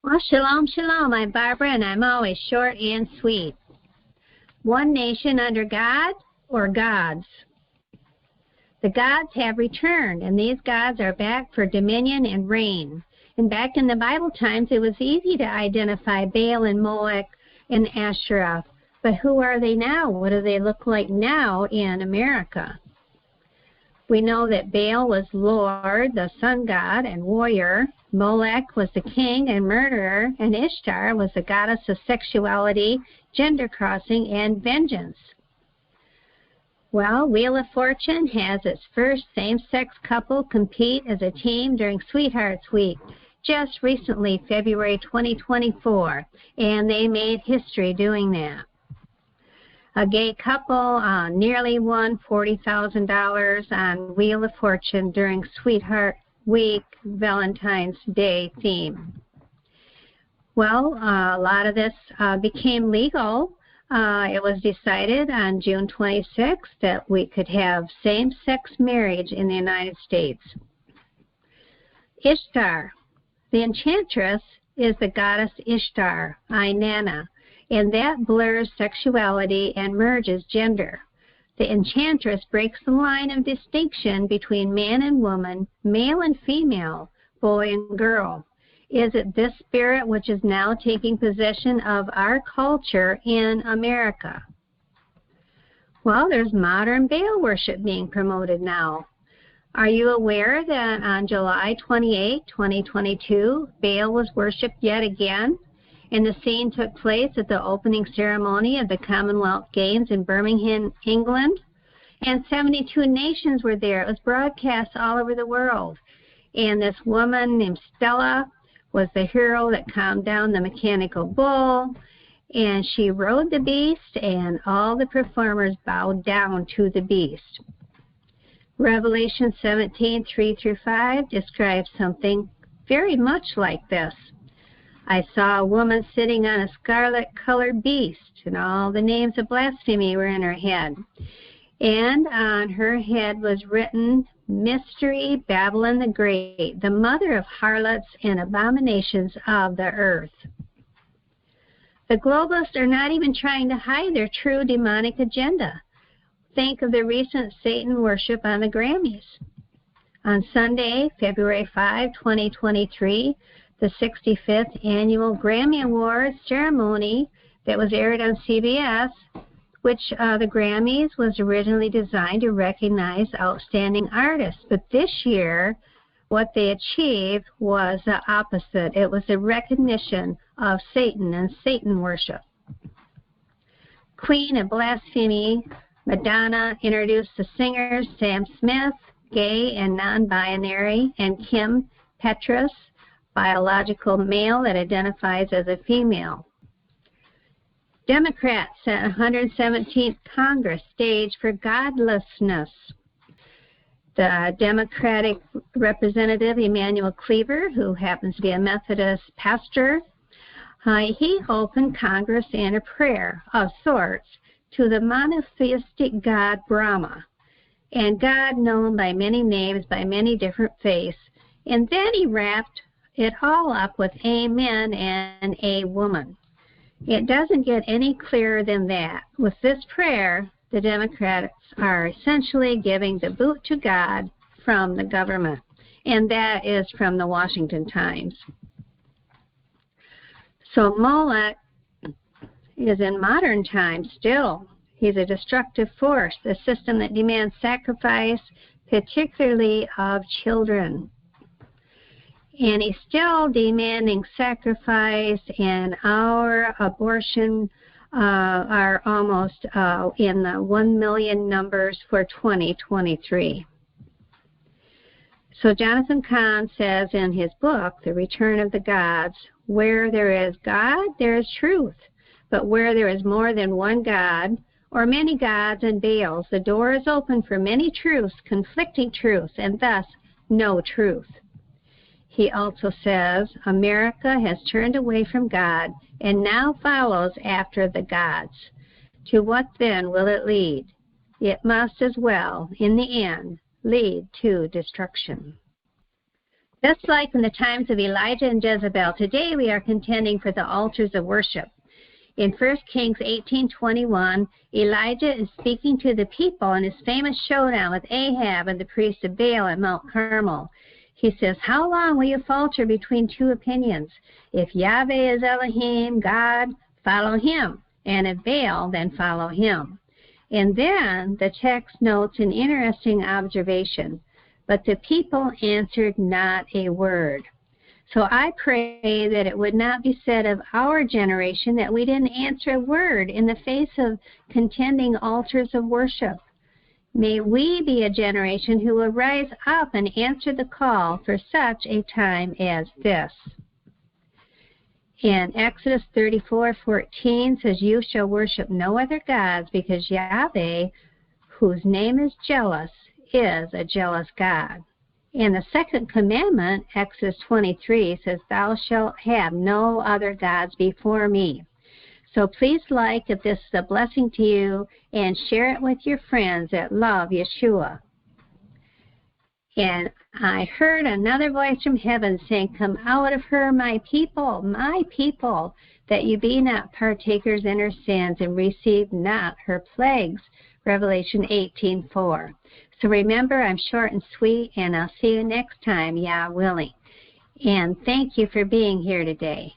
Well, shalom, shalom. I'm Barbara, and I'm always short and sweet. One nation under God or gods? The gods have returned, and these gods are back for dominion and reign. And back in the Bible times, it was easy to identify Baal and Molech and Ashtoreth. But who are they now? What do they look like now in America? We know that Baal was Lord, the sun god and warrior. Molech was the king and murderer, and Ishtar was the goddess of sexuality, gender crossing, and vengeance. Well, Wheel of Fortune has its first same-sex couple compete as a team during Sweethearts Week, just recently, February 2024, and they made history doing that. A gay couple nearly won $40,000 on Wheel of Fortune during Sweetheart Week Valentine's Day theme. Well, a lot of this became legal. It was decided on June 26th that we could have same-sex marriage in the United States. Ishtar. The enchantress is the goddess Ishtar, Inanna, and that blurs sexuality and merges gender. The enchantress breaks the line of distinction between man and woman, male and female, boy and girl. Is it this spirit which is now taking possession of our culture in America? Well, there's modern Baal worship being promoted now. Are you aware that on July 28, 2022, Baal was worshipped yet again? And the scene took place at the opening ceremony of the Commonwealth Games in Birmingham, England. And 72 nations were there. It was broadcast all over the world. And this woman named Stella was the hero that calmed down the mechanical bull. And she rode the beast, and all the performers bowed down to the beast. Revelation 17, 3-5 describes something very much like this. I saw a woman sitting on a scarlet-colored beast, and all the names of blasphemy were in her head. And on her head was written, Mystery, Babylon the Great, the mother of harlots and abominations of the earth. The globalists are not even trying to hide their true demonic agenda. Think of the recent Satan worship on the Grammys. On Sunday, February 5, 2023, the 65th Annual Grammy Awards ceremony that was aired on CBS, which the Grammys was originally designed to recognize outstanding artists. But this year, what they achieved was the opposite. It was a recognition of Satan and Satan worship. Queen of Blasphemy, Madonna introduced the singers Sam Smith, gay and non-binary, and Kim Petras, biological male that identifies as a female. Democrats at 117th Congress staged for godlessness. The Democratic representative, Emanuel Cleaver, who happens to be a Methodist pastor, he opened Congress in a prayer of sorts to the monotheistic god Brahma, and God known by many names, by many different faiths. And then he wrapped it all up with amen and a woman. It doesn't get any clearer than that. With this prayer, the Democrats are essentially giving the boot to God from the government, and that is from the Washington Times. So Molech is in modern times still. He's a destructive force, a system that demands sacrifice, particularly of children. And he's still demanding sacrifice, and our abortion are almost in the 1 million numbers for 2023. So Jonathan Cahn says in his book, The Return of the Gods, where there is God, there is truth. But where there is more than one God, or many gods and Baals, the door is open for many truths, conflicting truths, and thus no truth. He also says, America has turned away from God and now follows after the gods. To what then will it lead? It must as well, in the end, lead to destruction. Just like in the times of Elijah and Jezebel, today we are contending for the altars of worship. In 1 Kings 18:21, Elijah is speaking to the people in his famous showdown with Ahab and the priest of Baal at Mount Carmel. He says, "How long will you falter between two opinions? If Yahweh is Elohim, God, follow him, and if Baal, then follow him." And then the text notes an interesting observation. But the people answered not a word. So I pray that it would not be said of our generation that we didn't answer a word in the face of contending altars of worship. May we be a generation who will rise up and answer the call for such a time as this. And Exodus 34:14 says, "You shall worship no other gods, because Yahweh, whose name is jealous, is a jealous God." And the second commandment, Exodus 23, says, "Thou shalt have no other gods before me." So please like if this is a blessing to you, and share it with your friends that love Yeshua. And I heard another voice from heaven saying, "Come out of her, my people, that you be not partakers in her sins, and receive not her plagues." Revelation 18:4. So remember, I'm short and sweet, and I'll see you next time, Yah willing. And thank you for being here today.